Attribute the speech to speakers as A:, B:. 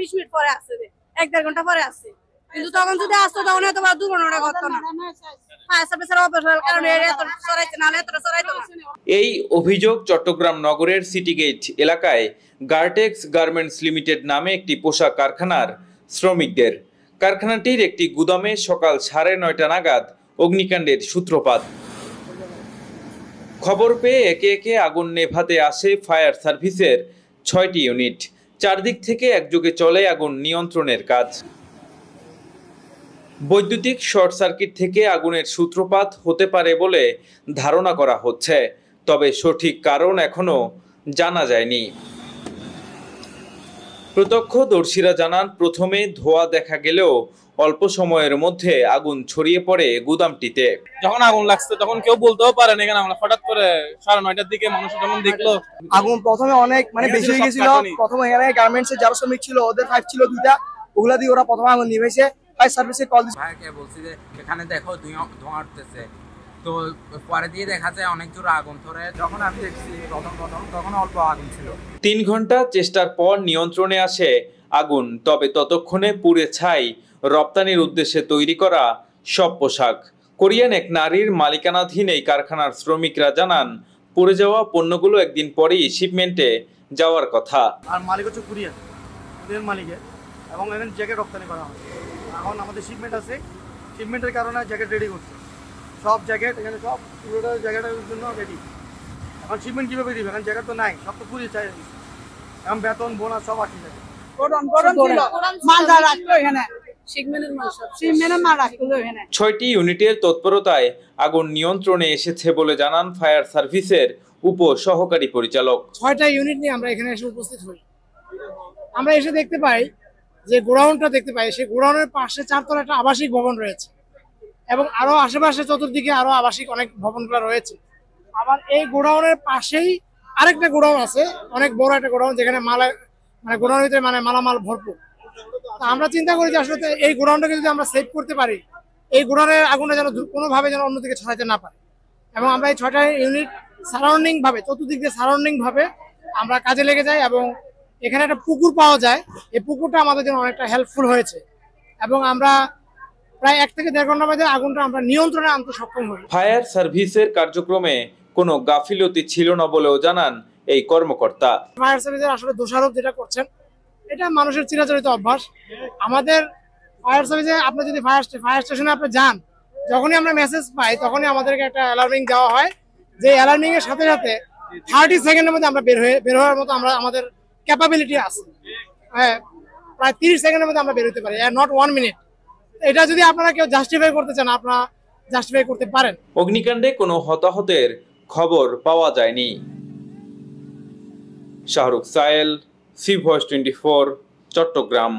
A: 20 minute পরে আসছে, 1-1.5 ঘন্টা পরে আসছে, কিন্তু তখন যদি আসতো তখন হয়তো বা দুর্ঘটনা ঘটতো না। ফায়ার সার্ভিসের অপসারণের কারণে এত সরাইছে, নাহলে এত সরাইতো না।
B: এই অভিযোগ চট্টগ্রাম নগরের সিটি গেট এলাকায় গার্টেক্স গার্মেন্টস লিমিটেড নামে একটি পোশাক কারখানার শ্রমিকদের। কারখানাটির একটি গুদামে সকাল 9:30 নাগাদ অগ্নিকাণ্ডের সূত্রপাত। খবর পেয়ে একে একে আগুন নেভাতে আসে ফায়ার সার্ভিসের 6টি ইউনিট। চারদিক থেকে একযোগে চলে আগুন নিয়ন্ত্রণের কাজ। বৈদ্যুতিক শর্ট সার্কিট থেকে আগুনের সূত্রপাত হতে পারে বলে ধারণা করা হচ্ছে, তবে সঠিক কারণ এখনো জানা যায়নি। প্রত্যক্ষদর্শীরা জানান, প্রথমে ধোঁয়া দেখা গেলেও অল্প সময়ের মধ্যে আগুন ছড়িয়ে পড়ে গুদামটিতে।
C: যখন আগুন লাগছে তখন কেউ বলতেও পারে না, এখানে আমরা হঠাৎ করে 9:30টার দিকে মানুষ যখন দেখলো
D: আগুন প্রথমে অনেক বেশি হয়ে গেছিল। প্রথমে এখানে গার্মেন্টস এর যারা শ্রমিক ছিল ওদের পাইপ ছিল 2টা, ওগুলা দিয়ে ওরা প্রথমে আগুন নিভেছে। ফায়ার সার্ভিসে কল দিয়েছে,
E: ভাইকে বলছি যে এখানে দেখো ধোঁয়া উঠতেছে, তো পরে দিয়ে দেখা যায় অনেক জোরে আগুন ধরে। যখন আমি দেখছি তখন অল্প আগুন ছিল।
B: 3 ঘন্টা চেষ্টার পর নিয়ন্ত্রণে আসে আগুন, তবে ততক্ষণে পুড়ে ছাই রপ্তানির উদ্দেশ্যে তৈরি করা সব পোশাক। কোরিয়ান এক নারীর মালিকানাধীন এই কারখানার শ্রমিকরা জানান, পুড়ে যাওয়া পণ্যগুলো একদিন পরেই শিপমেন্টে যাওয়ার কথা।
D: আর মালিক হচ্ছে কোরিয়ান মালিকের, এবং এখানে জ্যাকেট রপ্তানি করা হয়। এখন আমাদের শিপমেন্ট আছে, শিপমেন্টের কারণে জ্যাকেট রেডি করছে, সব জ্যাকেট এখানে সব পুরোটা জ্যাকেটের জন্য রেডি। এখন শিপমেন্ট কিভাবে দিবে, এখন জ্যাকেট তো নাই, সব তো পুড়িয়ে চাই, এখন বেতন বোনাস সব আসি যাবে।
B: ছয়টি ইউনিটের তৎপরতায় আগুন নিয়ন্ত্রণে এসেছে বলে জানান ফায়ার সার্ভিসের উপ সহকারী পরিচালক।
F: 6টা ইউনিট নিয়ে আমরা এখানে এসে উপস্থিত হই। আমরা এসে দেখতে পাই যে গোডাউনটা দেখতে পাই, সেই গোডাউনের পাশে 4তলা একটা আবাসিক ভবন রয়েছে, এবং আরো আশেপাশে চতুর্দিকে আরো আবাসিক অনেক ভবনগুলো রয়েছে। আবার এই গোডাউনের পাশেই আরেকটা গোডাউন আছে, অনেক বড় একটা গোডাউন, যেখানে গোডাউনের ভিতরে মালামাল ভরপুর। আমরা চিন্তা করি যে আসলে এই গোডাউনটাকে যদি আমরা সেভ করতে পারি, এই গোডাউনের আগুনটা যেন কোনোভাবে যেন অন্যদিকে ছড়াইতে না পারে, এবং আমরা এই 6টা ইউনিট সারাউন্ডিং ভাবে, চতুর্দিক দিয়ে সারাউন্ডিং ভাবে আমরা কাজে লেগে যাই, এবং এখানে একটা পুকুর পাওয়া যায়। এই পুকুরটা আমাদের জন্য অনেকটা হেল্পফুল হয়েছে, এবং আমরা প্রায় 1 থেকে 1.5 ঘন্টার মধ্যে আগুনটা আমরা নিয়ন্ত্রণে আনতে সক্ষম হই।
B: ফায়ার সার্ভিসের কার্যক্রমে কোনো গাফিলতি ছিল না বলেও জানান এই কর্মকর্তা।
F: ফায়ার সার্ভিসের আসলে দোষারোপ যেটা করছেন, এটা মানুষের চিরাচরিত অভ্যাস। আমাদের ফায়ার সার্ভিসে আপনি যদি ফায়ার স্টেশনে আপনি যান, যখনই আমরা মেসেজ পাই তখনই আমাদেরকে একটা অ্যালার্মিং দেওয়া হয়, যে অ্যালার্মিং এর সাথে সাথে 30 সেকেন্ডের মধ্যে আমরা বের হওয়ার মতো আমাদের ক্যাপাবিলিটি আছে। হ্যাঁ, প্রায় 30 সেকেন্ডের মধ্যে আমরা বের হতে পারি, নট 1 মিনিট। এটা যদি আপনারা কেউ জাস্টিফাই করতে চান, আপনারা জাস্টিফাই করতে পারেন।
B: অগ্নিকাণ্ডে কোনো হতাহতের খবর পাওয়া যায়নি। Shahrukh Sayel, C voice 24, Chittagong.